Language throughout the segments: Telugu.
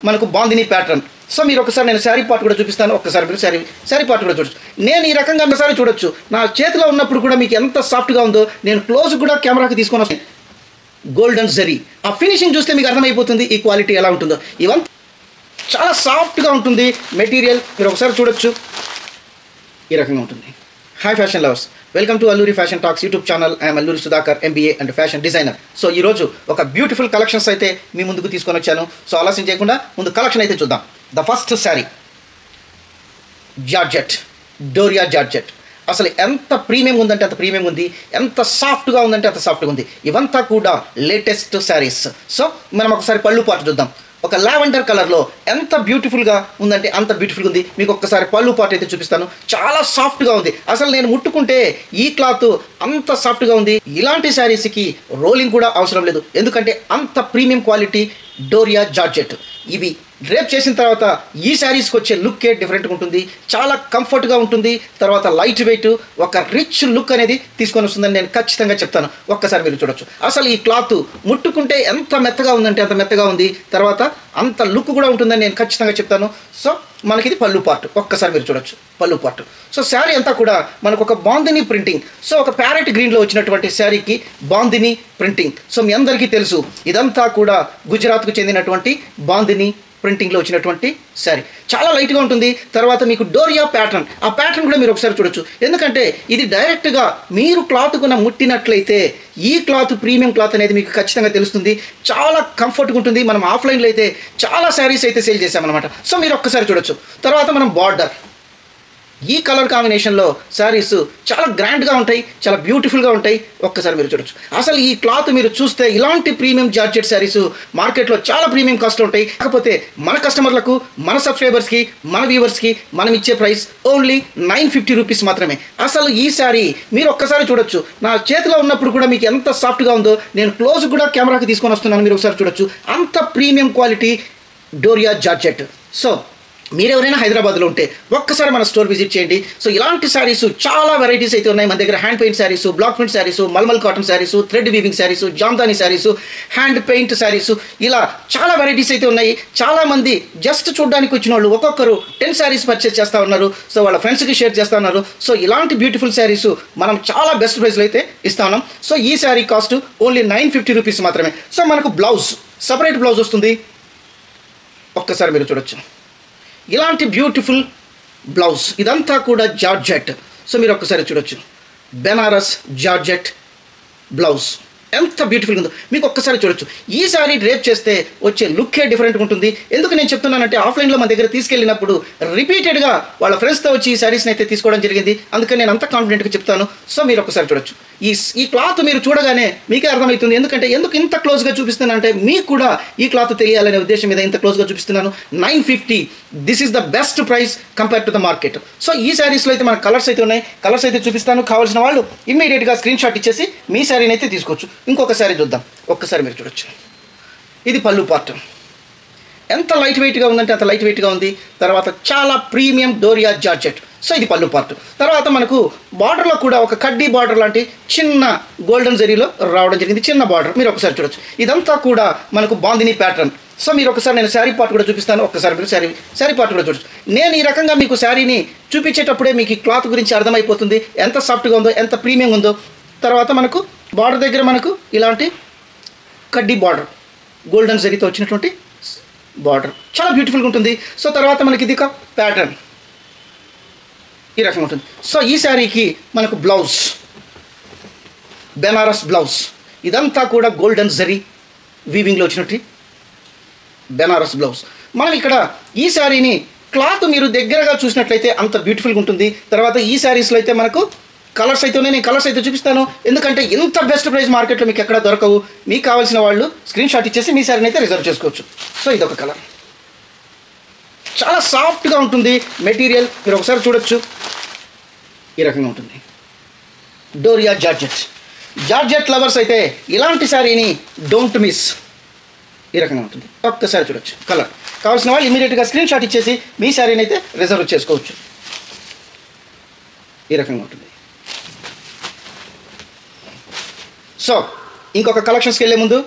మనకు బాందిని ప్యాటర్న్. సో మీరు ఒకసారి నేను శారీ పార్ట్ కూడా చూపిస్తాను, ఒక్కసారి మీరు శారీ పార్ట్ కూడా చూడొచ్చు. నేను ఈ రకంగా ఒకసారి చూడొచ్చు, నా చేతిలో ఉన్నప్పుడు కూడా మీకు ఎంత సాఫ్ట్గా ఉందో. నేను క్లోజ్ కూడా కెమెరాకి తీసుకొని వస్తాను. గోల్డెన్ జరీ ఆ ఫినిషింగ్ చూస్తే మీకు అర్థమైపోతుంది ఈ క్వాలిటీ ఎలా ఉంటుందో. ఇవంతా చాలా సాఫ్ట్గా ఉంటుంది మెటీరియల్, మీరు ఒకసారి చూడొచ్చు. ఈ రకంగా ఉంటుంది. Hi fashion lovers, welcome to Alluri fashion talks YouTube channel. I'm Alluri Sudhakar, MBA and fashion designer. So ఈరోజు ఒక బ్యూటిఫుల్ కలెక్షన్స్ అయితే మీ ముందుకు తీసుకొని వచ్చాను. సో ఆలస్యం చేయకుండా ముందు కలెక్షన్ అయితే చూద్దాం. The first sari georgette, doria georgette. అసలు ఎంత ప్రీమియం ఉందంటే అంత ప్రీమియం ఉంది, ఎంత సాఫ్ట్గా ఉందంటే అంత సాఫ్ట్గా ఉంది. ఇవంతా కూడా లేటెస్ట్ శారీస్. సో మనం ఒకసారి పళ్ళు పాటు చూద్దాం. ఒక లావెండర్ కలర్లో ఎంత బ్యూటిఫుల్గా ఉందంటే అంత బ్యూటిఫుల్గా ఉంది. మీకు ఒక్కసారి పళ్ళు పాటు అయితే చూపిస్తాను. చాలా సాఫ్ట్గా ఉంది. అసలు నేను ముట్టుకుంటే ఈ క్లాత్ అంత సాఫ్ట్గా ఉంది. ఇలాంటి శారీస్కి రోలింగ్ కూడా అవసరం లేదు, ఎందుకంటే అంత ప్రీమియం క్వాలిటీ డోరియా జార్జెట్. ఇవి డ్రేప్ చేసిన తర్వాత ఈ శారీస్కి వచ్చే లుక్కే డిఫరెంట్గా ఉంటుంది. చాలా కంఫర్ట్గా ఉంటుంది. తర్వాత లైట్ వెయిట్, ఒక రిచ్ లుక్ అనేది తీసుకొని వస్తుందని నేను ఖచ్చితంగా చెప్తాను. ఒక్కసారి మీరు చూడొచ్చు. అసలు ఈ క్లాత్ ముట్టుకుంటే ఎంత మెత్తగా ఉందంటే అంత మెత్తగా ఉంది. తర్వాత అంత లుక్ కూడా ఉంటుందని నేను ఖచ్చితంగా చెప్తాను. సో మనకి ఇది పళ్ళు పార్ట్, ఒక్కసారి మీరు చూడొచ్చు పళ్ళు పార్ట్. సో శారీ అంతా కూడా మనకు ఒక బాందిని ప్రింటింగ్. సో ఒక ప్యారెట్ గ్రీన్లో వచ్చినటువంటి శారీకి బాందిని ప్రింటింగ్. సో మీ అందరికీ తెలుసు, ఇదంతా కూడా గుజరాత్కు చెందినటువంటి బాందిని ప్రింటింగ్లో వచ్చినటువంటి శారీ. చాలా లైట్గా ఉంటుంది. తర్వాత మీకు డోరియా ప్యాటర్న్, ఆ ప్యాటర్న్ కూడా మీరు ఒకసారి చూడొచ్చు. ఎందుకంటే ఇది డైరెక్ట్గా మీరు క్లాత్ కొన ముట్టినట్లయితే ఈ క్లాత్ ప్రీమియం క్లాత్ అనేది మీకు ఖచ్చితంగా తెలుస్తుంది. చాలా కంఫర్ట్గా ఉంటుంది. మనం ఆఫ్లైన్లో అయితే చాలా శారీస్ అయితే సేల్ చేసామన్నమాట. సో మీరు ఒక్కసారి చూడొచ్చు. తర్వాత మనం బార్డర్, ఈ కలర్ కాంబినేషన్లో శారీస్ చాలా గ్రాండ్గా ఉంటాయి, చాలా బ్యూటిఫుల్గా ఉంటాయి. ఒక్కసారి మీరు చూడొచ్చు. అసలు ఈ క్లాత్ మీరు చూస్తే ఇలాంటి ప్రీమియం జార్జెట్ శారీస్ మార్కెట్లో చాలా ప్రీమియం కాస్ట్ ఉంటాయి. కాకపోతే మన కస్టమర్లకు, మన సబ్స్క్రైబర్స్కి, మన వ్యూవర్స్కి మనం ఇచ్చే ప్రైస్ ఓన్లీ 950 రూపీస్ మాత్రమే. అసలు ఈ శారీ మీరు ఒక్కసారి చూడొచ్చు. నా చేతిలో ఉన్నప్పుడు కూడా మీకు ఎంత సాఫ్ట్గా ఉందో. నేను క్లోజ్ కూడా కెమెరాకి తీసుకొని వస్తున్నాను, మీరు ఒకసారి చూడొచ్చు. అంత premium quality doria georgette. So మీరు ఎవరైనా హైదరాబాద్లో ఉంటే ఒక్కసారి మన స్టోర్ విజిట్ చేయండి. సో ఇలాంటి శారీస్ చాలా వెరైటీస్ అయితే ఉన్నాయి మన దగ్గర. Hand paint saris, block print saris, mulmul cotton saris, thread weaving saris, Jamdani saris, hand paint saris, ఇలా చాలా వెరైటీస్ అయితే ఉన్నాయి. చాలామంది జస్ట్ చూడడానికి వచ్చిన వాళ్ళు ఒక్కొక్కరు 10 శారీస్ పర్చేస్ చేస్తూ ఉన్నారు. సో వాళ్ళ ఫ్రెండ్స్కి షేర్ చేస్తూ ఉన్నారు. సో ఇలాంటి బ్యూటిఫుల్ శారీస్ మనం చాలా బెస్ట్ ప్రైస్లో అయితే ఇస్తా ఉన్నాం. సో ఈ శారీ కాస్ట్ ఓన్లీ 950 రూపీస్ మాత్రమే. సో మనకు బ్లౌజ్, సపరేట్ బ్లౌజ్ వస్తుంది. ఒక్కసారి మీరు చూడొచ్చు. ఇలాంటి బ్యూటిఫుల్ బ్లౌజ్, ఇదంతా కూడా జార్జెట్. సో మీరు ఒక్కసారి చూడొచ్చు. బెనారస్ జార్జెట్ బ్లౌజ్ ఎంత బ్యూటిఫుల్గా ఉందో మీకు ఒక్కసారి చూడొచ్చు. ఈ శారీ డ్రేప్ చేస్తే వచ్చే లుక్కే డిఫరెంట్గా ఉంటుంది. ఎందుకు నేను చెప్తున్నానంటే ఆఫ్లైన్లో మన దగ్గర తీసుకెళ్ళినప్పుడు రిపీటెడ్గా వాళ్ళ ఫ్రెండ్స్తో వచ్చి ఈ శారీస్ని అయితే తీసుకోవడం జరిగింది. అందుకని నేను అంత కాన్ఫిడెంట్గా చెప్తాను. సో మీరు ఒక్కసారి చూడొచ్చు. ఈ క్లాత్ మీరు చూడగానే మీకే అర్థమవుతుంది. ఎందుకు ఇంత క్లోజ్గా చూపిస్తున్నానంటే మీకు కూడా ఈ క్లాత్ తెలియాలనే ఉద్దేశం మీద ఇంత క్లోజ్గా చూపిస్తున్నాను. 950, this is the best price compare to the market. So ఈ శారీస్లో అయితే మన కలర్స్ అయితే ఉన్నాయి. కలర్స్ అయితే చూపిస్తాను. కావాల్సిన వాళ్ళు ఇమ్మీడియట్గా స్క్రీన్ షాట్ ఇచ్చేసి మీ శారీని అయితే తీసుకోవచ్చు. ఇంకొక శారీ చూద్దాం. ఒక్కసారి మీరు చూడొచ్చు. ఇది పళ్ళు పార్ట్. ఎంత లైట్ వెయిట్గా ఉందంటే అంత లైట్ వెయిట్గా ఉంది. తర్వాత చాలా ప్రీమియం డోరియా జార్జెట్. సో ఇది పళ్ళు పార్ట్. తర్వాత మనకు బార్డర్లో కూడా ఒక కడ్డీ బార్డర్ లాంటి చిన్న గోల్డెన్ జరీలో రావడం జరిగింది. చిన్న బార్డర్ మీరు ఒకసారి చూడొచ్చు. ఇదంతా కూడా మనకు బాందిని ప్యాటర్న్. సో మీరు ఒకసారి నేను శారీ పార్ట్ కూడా చూపిస్తాను. ఒక్కసారి మీరు శారీ పార్ట్ కూడా చూడొచ్చు. నేను ఈ రకంగా మీకు శారీని చూపించేటప్పుడే మీకు ఈ క్లాత్ గురించి అర్థమైపోతుంది ఎంత సాఫ్ట్గా ఉందో, ఎంత ప్రీమియం ఉందో. తర్వాత మనకు బార్డర్ దగ్గర మనకు ఇలాంటి కడ్డీ బార్డర్, గోల్డెన్ జరీతో వచ్చినటువంటి బార్డర్ చాలా బ్యూటిఫుల్గా ఉంటుంది. సో తర్వాత మనకి ఇది ఒక ప్యాటర్న్ ఈ రకంగా ఉంటుంది. సో ఈ శారీకి మనకు బ్లౌజ్, బెనారస్ బ్లౌజ్. ఇదంతా కూడా గోల్డెన్ జరీ వీవింగ్లో వచ్చినట్టు బెనారస్ బ్లౌజ్. మనం ఇక్కడ ఈ శారీని క్లాత్ మీరు దగ్గరగా చూసినట్లయితే అంత బ్యూటిఫుల్గా ఉంటుంది. తర్వాత ఈ శారీస్లో అయితే మనకు కలర్స్ అయితే ఉన్నాయి. నేను కలర్స్ అయితే చూపిస్తాను. ఎందుకంటే ఇంత బెస్ట్ ప్రైస్ మార్కెట్లో మీకు ఎక్కడ దొరకవు. మీకు కావాల్సిన వాళ్ళు స్క్రీన్ షాట్ ఇచ్చేసి మీ శారీని అయితే రిజర్వ్ చేసుకోవచ్చు. సో ఇదొక కలర్, చాలా సాఫ్ట్గా ఉంటుంది మెటీరియల్. మీరు ఒకసారి చూడొచ్చు. ఈ రకంగా ఉంటుంది డోరియా జార్జెట్. జార్జెట్ లవర్స్ అయితే ఇలాంటి శారీని డోంట్ మిస్. ఈ రకంగా ఉంటుంది. ఒక్కసారి చూడొచ్చు. కలర్ కావాల్సిన వాళ్ళు ఇమీడియట్గా స్క్రీన్ షాట్ ఇచ్చేసి మీ శారీని అయితే రిజర్వ్ చేసుకోవచ్చు. ఈ రకంగా ఉంటుంది. సో ఇంకొక కలెక్షన్స్కి వెళ్ళే ముందు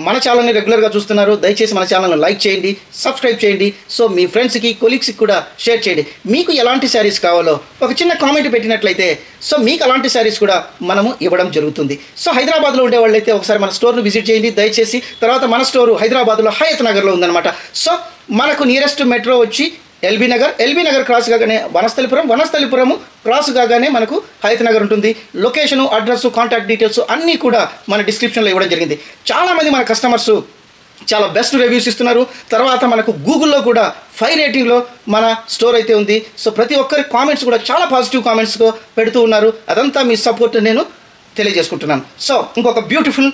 మన ఛానల్ని రెగ్యులర్గా చూస్తున్నారు, దయచేసి మన ఛానల్ని లైక్ చేయండి, సబ్స్క్రైబ్ చేయండి. సో మీ ఫ్రెండ్స్కి కొలీగ్స్కి కూడా షేర్ చేయండి. మీకు ఎలాంటి శారీస్ కావాలో ఒక చిన్న కామెంట్ పెట్టినట్లయితే సో మీకు అలాంటి శారీస్ కూడా మనము ఇవ్వడం జరుగుతుంది. సో హైదరాబాద్లో ఉండే వాళ్ళైతే ఒకసారి మన స్టోర్ను విజిట్ చేయండి దయచేసి. తర్వాత మన స్టోరు హైదరాబాద్లో హయత్ నగర్లో ఉందన్నమాట. సో మనకు నియరెస్ట్ మెట్రో వచ్చి ఎల్బీ నగర్ క్రాస్ కాగానే వనస్థలిపురం క్రాస్ కాగానే మనకు హయత్ నగర్ ఉంటుంది. లొకేషను, అడ్రస్, కాంటాక్ట్ డీటెయిల్స్ అన్నీ కూడా మన డిస్క్రిప్షన్లో ఇవ్వడం జరిగింది. చాలామంది మన కస్టమర్స్ చాలా బెస్ట్ రివ్యూస్ ఇస్తున్నారు. తర్వాత మనకు గూగుల్లో కూడా 5 రేటింగ్లో మన స్టోర్ అయితే ఉంది. సో ప్రతి ఒక్కరి కామెంట్స్ కూడా చాలా పాజిటివ్ కామెంట్స్ పెడుతూ ఉన్నారు. అదంతా మీ సపోర్ట్ నేను తెలియజేసుకుంటున్నాను. సో ఇంకొక బ్యూటిఫుల్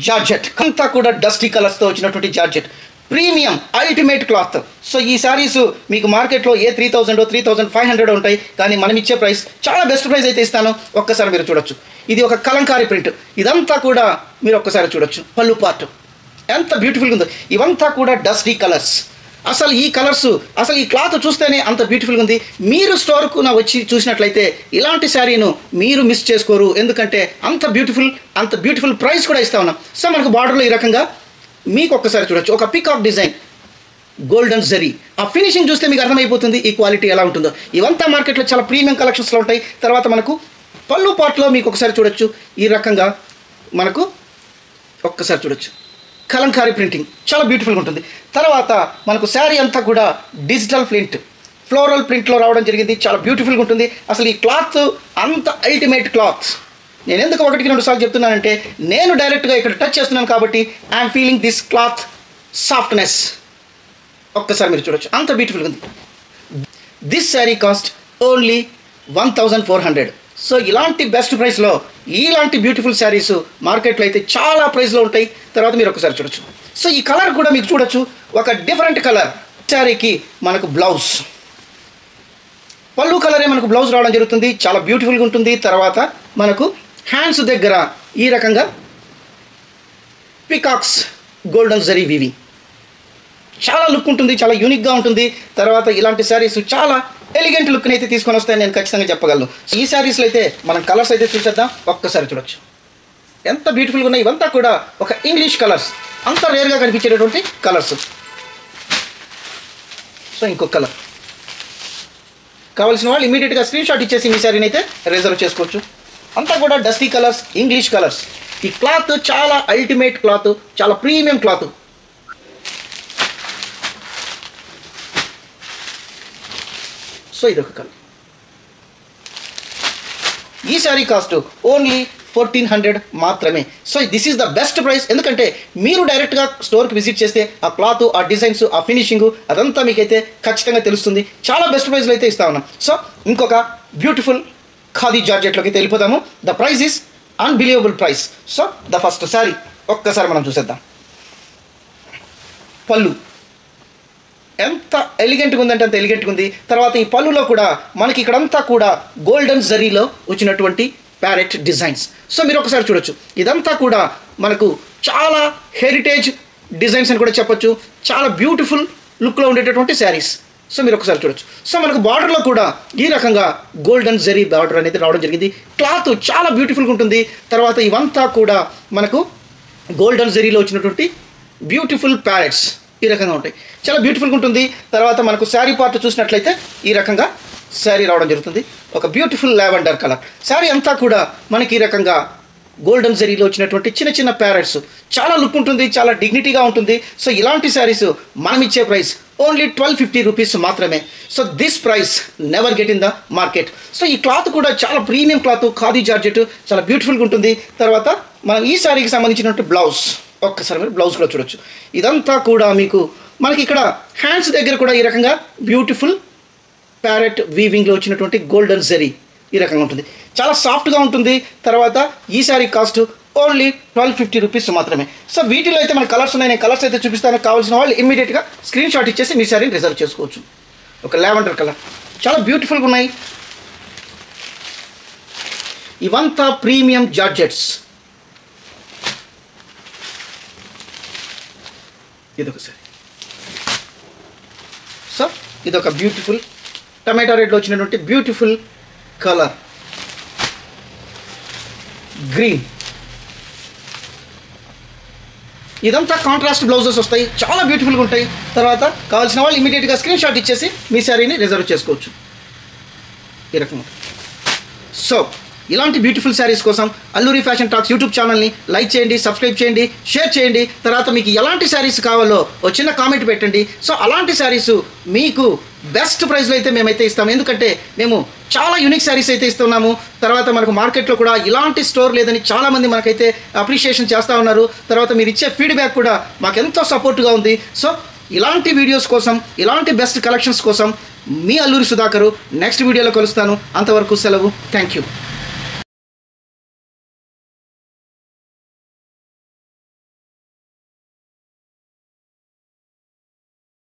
జార్జెట్, అంతా కూడా డస్టీ కలర్స్తో వచ్చినటువంటి georgette, premium ultimate cloth. So ఈ శారీస్ మీకు మార్కెట్లో ఏ 3000 3500 ఉంటాయి, కానీ మనం ఇచ్చే ప్రైస్ చాలా బెస్ట్ ప్రైస్ అయితే ఇస్తాను. ఒక్కసారి మీరు చూడొచ్చు. ఇది ఒక కలంకారీ ప్రింట్. ఇదంతా కూడా మీరు ఒక్కసారి చూడొచ్చు. పళ్ళు పార్ట్ ఎంత బ్యూటిఫుల్గా ఉందో. ఇవంతా కూడా డస్టీ కలర్స్. అసలు ఈ కలర్స్, అసలు ఈ క్లాత్ చూస్తేనే అంత బ్యూటిఫుల్గా ఉంది. మీరు స్టోర్కు వచ్చి చూసినట్లయితే ఇలాంటి శారీను మీరు మిస్ చేసుకోరు. ఎందుకంటే అంత బ్యూటిఫుల్ ప్రైస్ కూడా ఇస్తా ఉన్నాం. సో మనకు బార్డర్లో ఈ రకంగా మీకు ఒక్కసారి చూడొచ్చు. ఒక పికాక్ డిజైన్, గోల్డెన్ జరీ. ఆ ఫినిషింగ్ చూస్తే మీకు అర్థమైపోతుంది ఈ క్వాలిటీ ఎలా ఉంటుందో. ఇవంతా మార్కెట్లో చాలా ప్రీమియం కలెక్షన్స్లో ఉంటాయి. తర్వాత మనకు పళ్ళు పార్ట్లో మీకు ఒకసారి చూడొచ్చు. ఈ రకంగా మనకు ఒక్కసారి చూడొచ్చు. కలంకారీ ప్రింటింగ్ చాలా బ్యూటిఫుల్గా ఉంటుంది. తర్వాత మనకు శారీ అంతా కూడా డిజిటల్ ప్రింట్, ఫ్లోరల్ ప్రింట్లో రావడం జరిగింది. చాలా బ్యూటిఫుల్గా ఉంటుంది. అసలు ఈ క్లాత్ అంత అల్టిమేట్ క్లాత్. నేను ఎందుకు 1-2 సార్లు చెప్తున్నానంటే నేను డైరెక్ట్గా ఇక్కడ టచ్ చేస్తున్నాను కాబట్టి I'm feeling this cloth softness. ఒక్కసారి మీరు చూడొచ్చు, అంత బ్యూటిఫుల్గా ఉంది. This sari cost only 1400. So ఇలాంటి బెస్ట్ ప్రైస్లో ఇలాంటి బ్యూటిఫుల్ శారీస్ మార్కెట్లో అయితే చాలా ప్రైస్లో ఉంటాయి. తర్వాత మీరు ఒకసారి చూడొచ్చు. సో ఈ కలర్ కూడా మీకు చూడొచ్చు, ఒక డిఫరెంట్ కలర్. శారీకి మనకు బ్లౌజ్, పళ్ళు కలరే మనకు బ్లౌజ్ రావడం జరుగుతుంది. చాలా బ్యూటిఫుల్గా ఉంటుంది. తర్వాత మనకు హ్యాండ్స్ దగ్గర ఈ రకంగా పికాక్స్ గోల్డెన్ జరీ వీవింగ్ చాలా లుక్ ఉంటుంది, చాలా యూనిక్గా ఉంటుంది. తర్వాత ఇలాంటి శారీస్ చాలా ఎలిగెంట్ లుక్ని అయితే తీసుకొని వస్తాయని నేను ఖచ్చితంగా చెప్పగలను. ఈ శారీస్లో అయితే మనం కలర్స్ అయితే చూసేద్దాం. ఒక్కసారి చూడొచ్చు ఎంత బ్యూటిఫుల్గా ఉన్నాయి. ఇవంతా కూడా ఒక ఇంగ్లీష్ కలర్స్, అంత రేర్గా కనిపించేటటువంటి కలర్స్. సో ఇంకొక కలర్ కావాల్సిన వాళ్ళు ఇమీడియట్గా స్క్రీన్ షాట్ ఇచ్చేసి మీ శారీని అయితే రిజర్వ్ చేసుకోవచ్చు. అంతా కూడా డస్టీ కలర్స్, ఇంగ్లీష్ కలర్స్. ఈ క్లాత్ చాలా అల్టిమేట్ క్లాత్, చాలా ప్రీమియం క్లాత్. సో ఇదొక కలర్. ఈ శారీ కాస్ట్ ఓన్లీ 1400 మాత్రమే. So this is the best price. ఎందుకంటే మీరు డైరెక్ట్గా స్టోర్కి విజిట్ చేస్తే ఆ క్లాత్, ఆ డిజైన్స్, ఆ ఫినిషింగ్ అదంతా మీకైతే ఖచ్చితంగా తెలుస్తుంది. చాలా బెస్ట్ ప్రైస్లో అయితే ఇస్తా ఉన్నాం. సో ఇంకొక బ్యూటిఫుల్ ఖాదీ జార్జెట్లోకి వెళ్ళిపోతాము. The price is unbelievable price. So the first sari ఒక్కసారి మనం చూసేద్దాం. పళ్ళు ఎంత ఎలిగెంట్గా ఉందంటే అంత ఎలిగెంట్గా ఉంది. తర్వాత ఈ పళ్ళులో కూడా మనకి ఇక్కడంతా కూడా గోల్డెన్ జరీలో వచ్చినటువంటి ప్యారెట్ డిజైన్స్. సో మీరు ఒకసారి చూడొచ్చు. ఇదంతా కూడా మనకు చాలా హెరిటేజ్ డిజైన్స్ అని కూడా చెప్పొచ్చు. చాలా బ్యూటిఫుల్ లుక్లో ఉండేటటువంటి శారీస్. సో మీరు ఒకసారి చూడొచ్చు. సో మనకు బార్డర్లో కూడా ఈ రకంగా గోల్డెన్ జరీ బార్డర్ అనేది రావడం జరిగింది. క్లాత్ చాలా బ్యూటిఫుల్గా ఉంటుంది. తర్వాత ఇవంతా కూడా మనకు గోల్డెన్ జరీలో వచ్చినటువంటి బ్యూటిఫుల్ ప్యారెట్స్ ఈ రకంగా ఉంటాయి. చాలా బ్యూటిఫుల్గా ఉంటుంది. తర్వాత మనకు శారీ పార్ట్ చూసినట్లయితే ఈ రకంగా శారీ రావడం జరుగుతుంది. ఒక బ్యూటిఫుల్ లావెండర్ కలర్. శారీ అంతా కూడా మనకి ఈ రకంగా గోల్డెన్ జరీలో వచ్చినటువంటి చిన్న చిన్న ప్యారెట్స్. చాలా లుక్ ఉంటుంది, చాలా డిగ్నిటీగా ఉంటుంది. సో ఇలాంటి శారీస్ మనం ఇచ్చే ప్రైస్ ఓన్లీ 1250 రూపీస్ మాత్రమే. So this price never get in the market. So ఈ క్లాత్ కూడా చాలా ప్రీమియం క్లాత్, ఖాదీ జార్జెట్, చాలా బ్యూటిఫుల్గా ఉంటుంది. తర్వాత మనం ఈ శారీకి సంబంధించినటువంటి బ్లౌజ్ ఒక్కసారి మీరు బ్లౌజ్ కూడా చూడొచ్చు. ఇదంతా కూడా మీకు మనకి ఇక్కడ హ్యాండ్స్ దగ్గర కూడా ఈ రకంగా బ్యూటిఫుల్ ప్యారెట్ వీవింగ్లో వచ్చినటువంటి గోల్డెన్ జరీ ఈ రకంగా ఉంటుంది. చాలా సాఫ్ట్గా ఉంటుంది. తర్వాత ఈ శారీ కాస్ట్ ఓన్లీ 1250 రూపీస్ మాత్రమే. సో వీటిలో అయితే మన కలర్స్ ఉన్నాయి. నేను కలర్స్ అయితే చూపిస్తాను. కావాల్సిన వాళ్ళు ఇమ్మీడియట్గా స్క్రీన్ షాట్ ఇచ్చేసి మీ శారీని రిజర్వ్ చేసుకోవచ్చు. ఒక లావెండర్ కలర్ చాలా బ్యూటిఫుల్గా ఉన్నాయి. ఇవంతా ప్రీమియం జార్జెట్స్. ఇదొక శారీ. సో ఇదొక బ్యూటిఫుల్ టమాటా రెడ్లో వచ్చినటువంటి బ్యూటిఫుల్ కలర్ గ్రీన్. ఇదంతా కాంట్రాస్ట్ బ్లౌజెస్ వస్తాయి, చాలా బ్యూటిఫుల్గా ఉంటాయి. తర్వాత కావాల్సిన వాళ్ళు ఇమీడియట్గా స్క్రీన్ షాట్ ఇచ్చేసి మీ శారీని రిజర్వ్ చేసుకోవచ్చు. ఈ రకంగా. సో ఇలాంటి బ్యూటిఫుల్ శారీస్ కోసం అల్లూరి ఫ్యాషన్ టాక్స్ యూట్యూబ్ ఛానల్ని లైక్ చేయండి, సబ్స్క్రైబ్ చేయండి, షేర్ చేయండి. తర్వాత మీకు ఎలాంటి శారీస్ కావాలో ఒక చిన్న కామెంట్ పెట్టండి. సో అలాంటి శారీస్ మీకు బెస్ట్ ప్రైస్లో అయితే మేమైతే ఇస్తాము. ఎందుకంటే మేము చాలా యూనిక్ శారీస్ అయితే ఇస్తున్నాము. తర్వాత మనకు మార్కెట్లో కూడా ఇలాంటి స్టోర్ లేదని చాలామంది మనకైతే అప్రిషియేషన్ చేస్తూ ఉన్నారు. తర్వాత మీరు ఇచ్చే ఫీడ్బ్యాక్ కూడా మాకు ఎంతో సపోర్ట్గా ఉంది. సో ఇలాంటి వీడియోస్ కోసం, ఇలాంటి బెస్ట్ కలెక్షన్స్ కోసం మీ అల్లూరి సుధాకరు నెక్స్ట్ వీడియోలో కలుస్తాను. అంతవరకు సెలవు. Thank you.